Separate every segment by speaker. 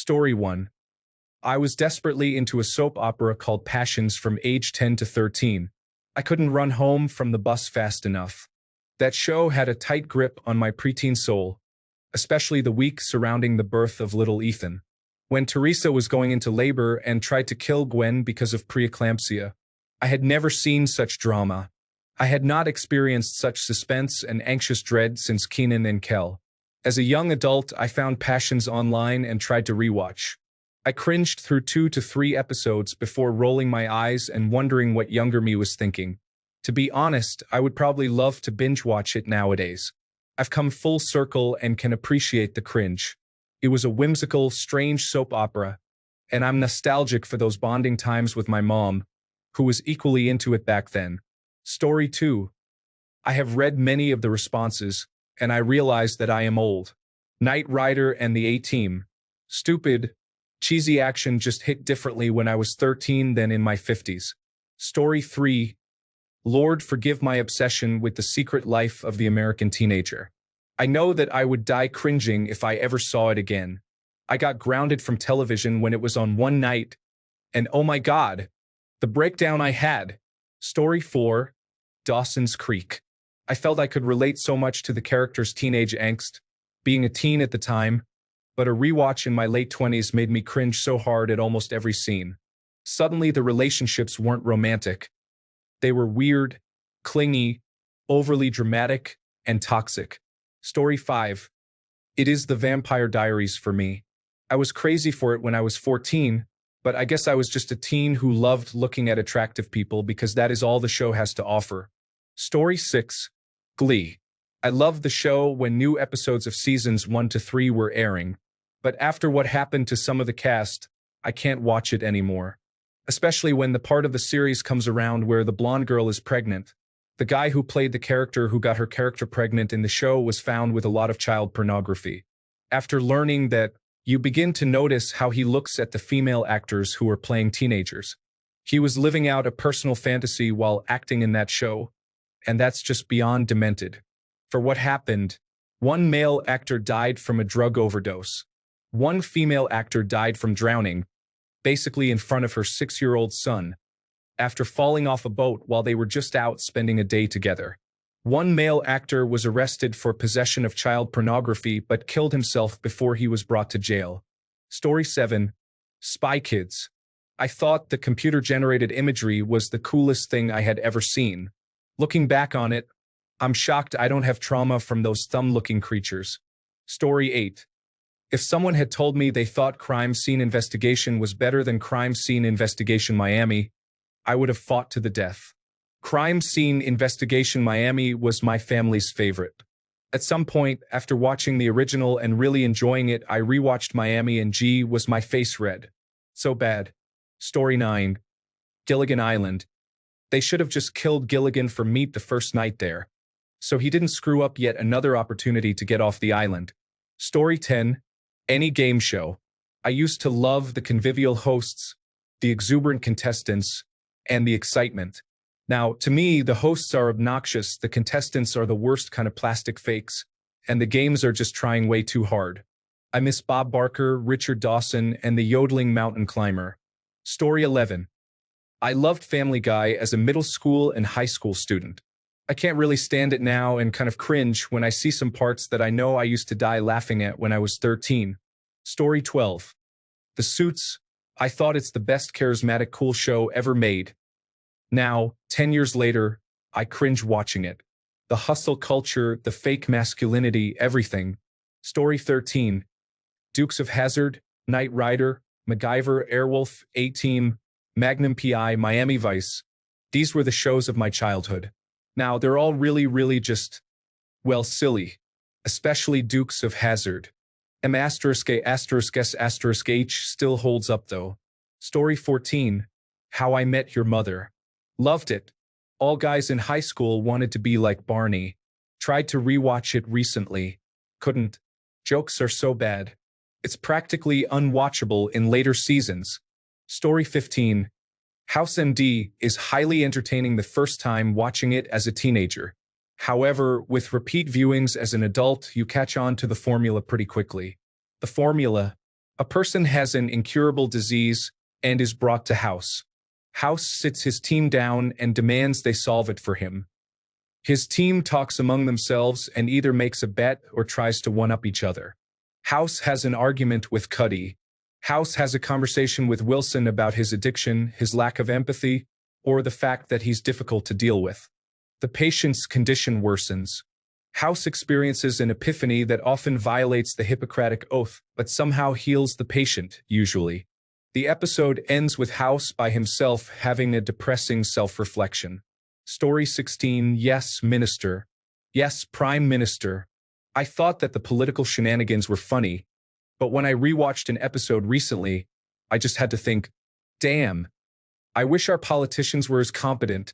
Speaker 1: Story 1. I was desperately into a soap opera called Passions from age 10 to 13. I couldn't run home from the bus fast enough. That show had a tight grip on my preteen soul, especially the week surrounding the birth of little Ethan. When Teresa was going into labor and tried to kill Gwen because of preeclampsia, I had never seen such drama. I had not experienced such suspense and anxious dread since Kenan and Kel. As a young adult, I found Passions online and tried to rewatch. I cringed through 2 to 3 episodes before rolling my eyes and wondering what younger me was thinking. To be honest, I would probably love to binge watch it nowadays. I've come full circle and can appreciate the cringe. It was a whimsical, strange soap opera, and I'm nostalgic for those bonding times with my mom, who was equally into it back then. Story 2. I have read many of the responses, and I realize that I am old. Knight Rider and the A-Team. Stupid, cheesy action just hit differently when I was 13 than in my 50s. Story 3. Lord, forgive my obsession with the secret life of the American teenager. I know that I would die cringing if I ever saw it again. I got grounded from television when it was on one night, and oh my God, the breakdown I had. Story 4. Dawson's Creek. I felt I could relate so much to the character's teenage angst, being a teen at the time, but a rewatch in my late 20s made me cringe so hard at almost every scene. Suddenly the relationships weren't romantic. They were weird, clingy, overly dramatic, and toxic. Story 5. It is the Vampire Diaries for me. I was crazy for it when I was 14, but I guess I was just a teen who loved looking at attractive people because that is all the show has to offer. Story 6. Glee. I loved the show when new episodes of seasons 1 to 3 were airing, but after what happened to some of the cast, I can't watch it anymore. Especially when the part of the series comes around where the blonde girl is pregnant. The guy who played the character who got her character pregnant in the show was found with a lot of child pornography. After learning that, you begin to notice how he looks at the female actors who are playing teenagers. He was living out a personal fantasy while acting in that show, and that's just beyond demented. For what happened, one male actor died from a drug overdose. One female actor died from drowning, basically in front of her 6-year-old son, after falling off a boat while they were just out spending a day together. One male actor was arrested for possession of child pornography but killed himself before he was brought to jail. Story 7. Spy Kids. I thought the computer-generated imagery was the coolest thing I had ever seen. Looking back on it, I'm shocked I don't have trauma from those thumb-looking creatures. Story 8. If someone had told me they thought Crime Scene Investigation was better than Crime Scene Investigation Miami, I would have fought to the death. Crime Scene Investigation Miami was my family's favorite. At some point, after watching the original and really enjoying it, I rewatched Miami and gee, was my face red. So bad. Story 9. Gilligan Island. They should have just killed Gilligan for meat the first night there, so he didn't screw up yet another opportunity to get off the island. Story 10. Any game show. I used to love the convivial hosts, the exuberant contestants, and the excitement. Now, to me, the hosts are obnoxious, the contestants are the worst kind of plastic fakes, and the games are just trying way too hard. I miss Bob Barker, Richard Dawson, and the yodeling mountain climber. Story 11. I loved Family Guy as a middle school and high school student. I can't really stand it now and kind of cringe when I see some parts that I know I used to die laughing at when I was 13. Story 12. The Suits. I thought it's the best charismatic cool show ever made. Now, 10 years later, I cringe watching it. The hustle culture, the fake masculinity, everything. Story 13. Dukes of Hazzard, Knight Rider, MacGyver, Airwolf, A-Team, Magnum P.I., Miami Vice. These were the shows of my childhood. Now, they're all really just, well, silly. Especially Dukes of Hazzard. M*******H still holds up though. Story 14. How I Met Your Mother. Loved it. All guys in high school wanted to be like Barney. Tried to rewatch it recently. Couldn't. Jokes are so bad. It's practically unwatchable in later seasons. Story 15. House MD is highly entertaining the first time watching it as a teenager. However, with repeat viewings as an adult, you catch on to the formula pretty quickly. The formula, A person has an incurable disease and is brought to House. House sits his team down and demands they solve it for him. His team talks among themselves and either makes a bet or tries to one-up each other. House has an argument with Cuddy. House has a conversation with Wilson about his addiction, his lack of empathy, or the fact that he's difficult to deal with. The patient's condition worsens. House experiences an epiphany that often violates the Hippocratic Oath, but somehow heals the patient, usually. The episode ends with House by himself having a depressing self-reflection. Story 16, Yes, Minister. Yes, Prime Minister. I thought that the political shenanigans were funny, but when I rewatched an episode recently, I just had to think, damn, I wish our politicians were as competent.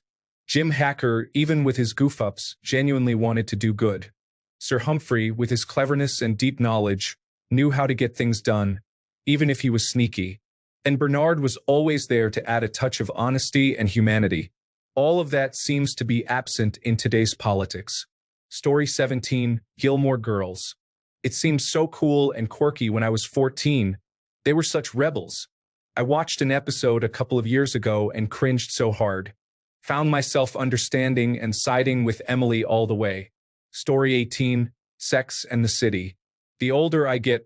Speaker 1: Jim Hacker, even with his goof-ups, genuinely wanted to do good. Sir Humphrey, with his cleverness and deep knowledge, knew how to get things done, even if he was sneaky. And Bernard was always there to add a touch of honesty and humanity. All of that seems to be absent in today's politics. Story 17, Gilmore Girls. It seemed so cool and quirky when I was 14. They were such rebels. I watched an episode a couple of years ago and cringed so hard. Found myself understanding and siding with Emily all the way. Story 18, Sex and the City. The older I get,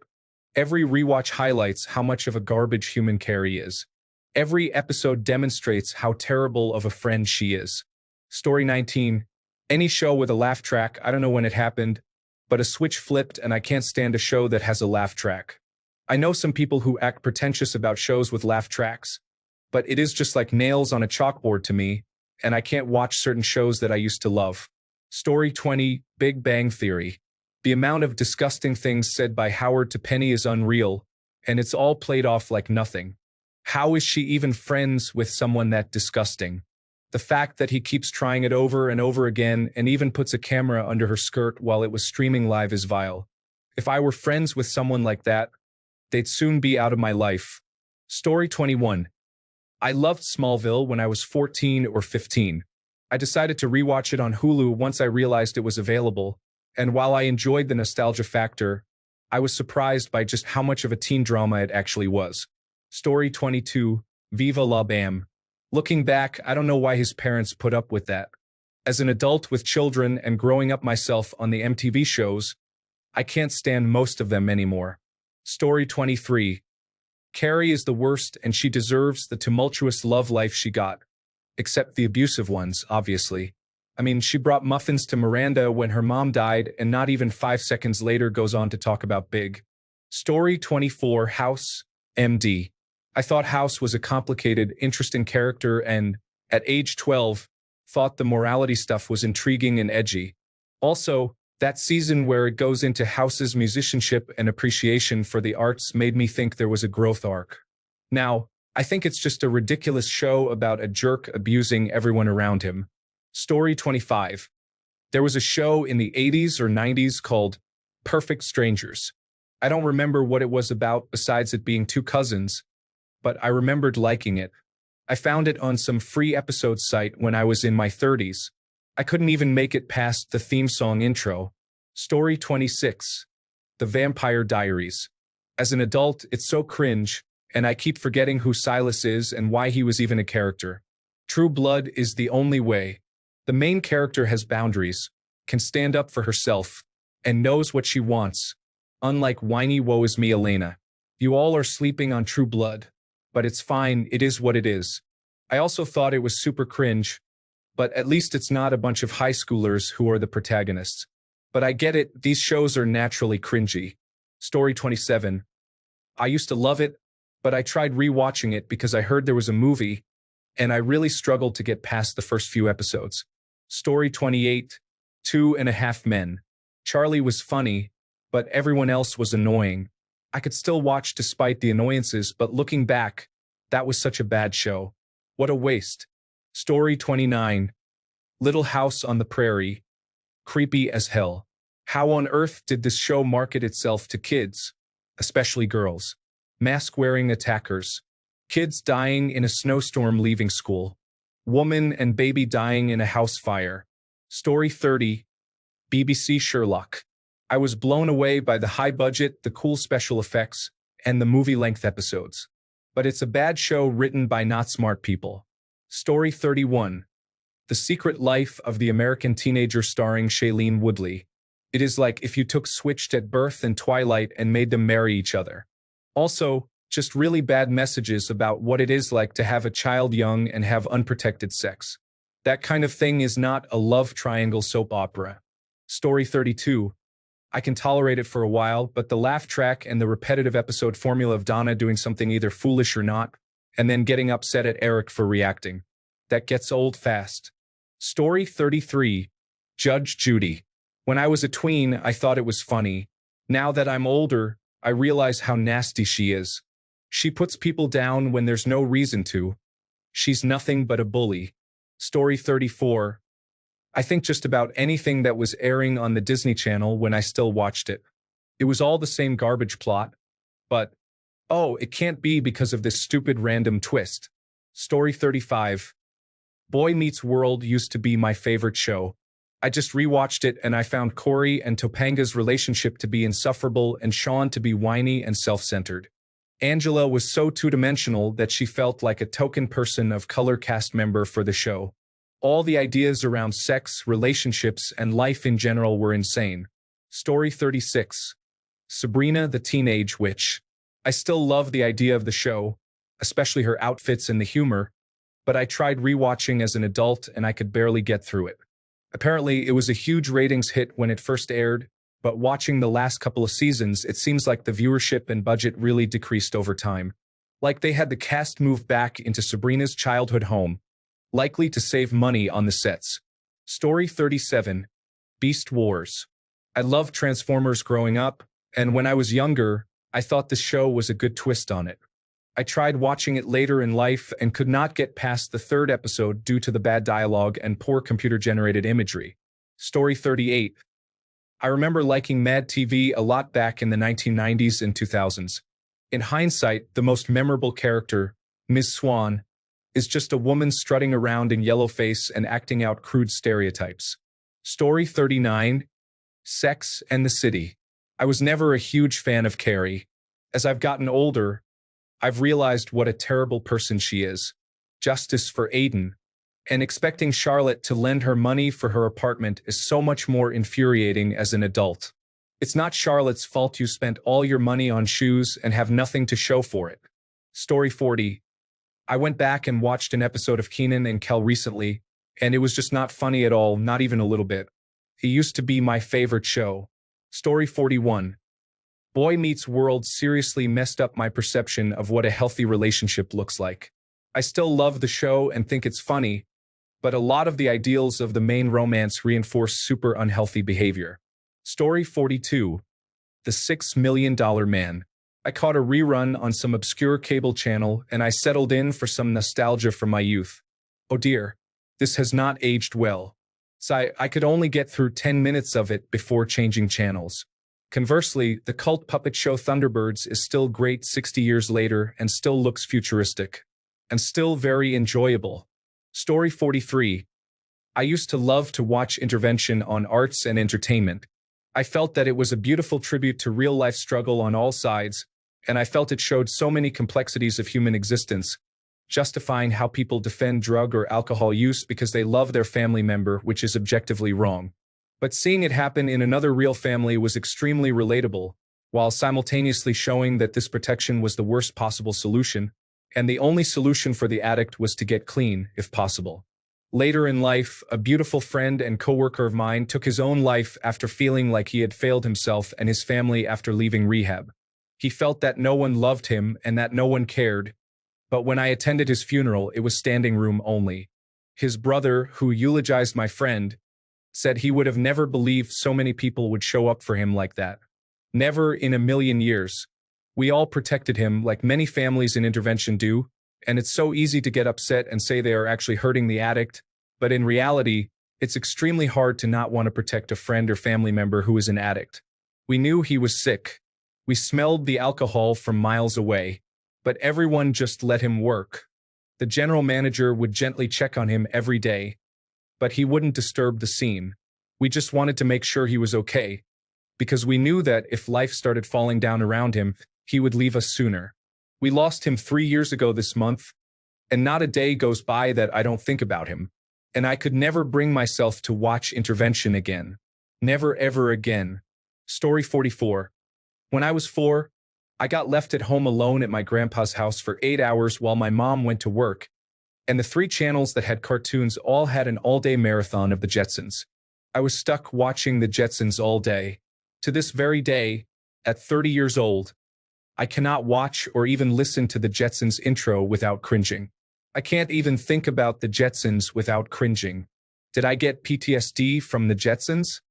Speaker 1: every rewatch highlights how much of a garbage human Carrie is. Every episode demonstrates how terrible of a friend she is. Story 19, any show with a laugh track, I don't know when it happened, but a switch flipped and I can't stand a show that has a laugh track. I know some people who act pretentious about shows with laugh tracks, but it is just like nails on a chalkboard to me, and I can't watch certain shows that I used to love. Story 20, Big Bang Theory. The amount of disgusting things said by Howard to Penny is unreal, and it's all played off like nothing. How is she even friends with someone that disgusting? The fact that he keeps trying it over and over again and even puts a camera under her skirt while it was streaming live is vile. If I were friends with someone like that, they'd soon be out of my life. Story 21. I loved Smallville when I was 14 or 15. I decided to rewatch it on Hulu once I realized it was available, and while I enjoyed the nostalgia factor, I was surprised by just how much of a teen drama it actually was. Story 22, Viva La Bam. Looking back, I don't know why his parents put up with that. As an adult with children and growing up myself on the MTV shows, I can't stand most of them anymore. Story 23. Carrie is the worst and she deserves the tumultuous love life she got. Except the abusive ones, obviously. I mean, she brought muffins to Miranda when her mom died and not even 5 seconds later goes on to talk about Big. Story 24, House, MD. I thought House was a complicated, interesting character and, at age 12, thought the morality stuff was intriguing and edgy. Also, that season where it goes into House's musicianship and appreciation for the arts made me think there was a growth arc. Now, I think it's just a ridiculous show about a jerk abusing everyone around him. Story 25. There was a show in the 80s or 90s called Perfect Strangers. I don't remember what it was about besides it being two cousins, but I remembered liking it. I found it on some free episodes site when I was in my 30s. I couldn't even make it past the theme song intro. Story 26. The Vampire Diaries. As an adult, it's so cringe, and I keep forgetting who Silas is and why he was even a character. True Blood is the only way. The main character has boundaries, can stand up for herself, and knows what she wants. Unlike whiny woe-is-me Elena. You all are sleeping on True Blood. But it's fine, it is what it is. I also thought it was super cringe, but at least it's not a bunch of high schoolers who are the protagonists. But I get it, these shows are naturally cringy. Story 27. I used to love it, but I tried rewatching it because I heard there was a movie, and I really struggled to get past the first few episodes. Story 28. 2.5 Men. Charlie was funny, but everyone else was annoying. I could still watch despite the annoyances, but looking back, that was such a bad show. What a waste. Story 29. Little House on the Prairie. Creepy as hell. How on earth did this show market itself to kids, especially girls? Mask-wearing attackers. Kids dying in a snowstorm leaving school. Woman and baby dying in a house fire. Story 30. BBC Sherlock. I was blown away by the high budget, the cool special effects, and the movie-length episodes. But it's a bad show written by not smart people. Story 31. The Secret Life of the American Teenager starring Shailene Woodley. It is like if you took Switched at Birth and Twilight and made them marry each other. Also, just really bad messages about what it is like to have a child young and have unprotected sex. That kind of thing is not a love triangle soap opera. Story 32. I can tolerate it for a while, but the laugh track and the repetitive episode formula of Donna doing something either foolish or not, and then getting upset at Eric for reacting. That gets old fast. Story 33. Judge Judy. When I was a tween, I thought it was funny. Now that I'm older, I realize how nasty she is. She puts people down when there's no reason to. She's nothing but a bully. Story 34. I think just about anything that was airing on the Disney Channel when I still watched it. It was all the same garbage plot. But, oh, it can't be because of this stupid random twist. Story 35. Boy Meets World used to be my favorite show. I just rewatched it and I found Corey and Topanga's relationship to be insufferable and Sean to be whiny and self-centered. Angela was so two-dimensional that she felt like a token person of color cast member for the show. All the ideas around sex, relationships, and life in general were insane. Story 36. Sabrina the Teenage Witch. I still love the idea of the show, especially her outfits and the humor, but I tried rewatching as an adult and I could barely get through it. Apparently, it was a huge ratings hit when it first aired, but watching the last couple of seasons, it seems like the viewership and budget really decreased over time. Like they had the cast move back into Sabrina's childhood home, likely to save money on the sets. Story 37. Beast Wars. I loved Transformers growing up, and when I was younger, I thought the show was a good twist on it. I tried watching it later in life and could not get past the third episode due to the bad dialogue and poor computer-generated imagery. Story 38. I remember liking Mad TV a lot back in the 1990s and 2000s. In hindsight, the most memorable character, Ms. Swan, is just a woman strutting around in yellowface and acting out crude stereotypes. Story 39. Sex and the City. I was never a huge fan of Carrie. As I've gotten older, I've realized what a terrible person she is. Justice for Aiden. And expecting Charlotte to lend her money for her apartment is so much more infuriating as an adult. It's not Charlotte's fault you spent all your money on shoes and have nothing to show for it. Story 40. I went back and watched an episode of Kenan and Kel recently, and it was just not funny at all, not even a little bit. It used to be my favorite show. Story 41. Boy Meets World seriously messed up my perception of what a healthy relationship looks like. I still love the show and think it's funny, but a lot of the ideals of the main romance reinforce super unhealthy behavior. Story 42. The $6 Million Man. I caught a rerun on some obscure cable channel and I settled in for some nostalgia from my youth. Oh dear, this has not aged well. So I could only get through 10 minutes of it before changing channels. Conversely, the cult puppet show Thunderbirds is still great 60 years later and still looks futuristic. And still very enjoyable. Story 43. I used to love to watch Intervention on Arts and Entertainment. I felt that it was a beautiful tribute to real-life struggle on all sides, and I felt it showed so many complexities of human existence, justifying how people defend drug or alcohol use because they love their family member, which is objectively wrong. But seeing it happen in another real family was extremely relatable, while simultaneously showing that this protection was the worst possible solution, and the only solution for the addict was to get clean, if possible. Later in life, a beautiful friend and coworker of mine took his own life after feeling like he had failed himself and his family after leaving rehab. He felt that no one loved him and that no one cared, but when I attended his funeral, it was standing room only. His brother, who eulogized my friend, said he would have never believed so many people would show up for him like that. Never in a million years. We all protected him like many families in Intervention do, and it's so easy to get upset and say they are actually hurting the addict, but in reality, it's extremely hard to not want to protect a friend or family member who is an addict. We knew he was sick. We smelled the alcohol from miles away, but everyone just let him work. The general manager would gently check on him every day, but he wouldn't disturb the scene. We just wanted to make sure he was okay, because we knew that if life started falling down around him, he would leave us sooner. We lost him 3 years ago this month, and not a day goes by that I don't think about him. And I could never bring myself to watch Intervention again. Never ever again. Story 44. When I was 4, I got left at home alone at my grandpa's house for 8 hours while my mom went to work, and the 3 channels that had cartoons all had an all-day marathon of the Jetsons. I was stuck watching the Jetsons all day. To this very day, at 30 years old, I cannot watch or even listen to the Jetsons intro without cringing. I can't even think about the Jetsons without cringing. Did I get PTSD from the Jetsons?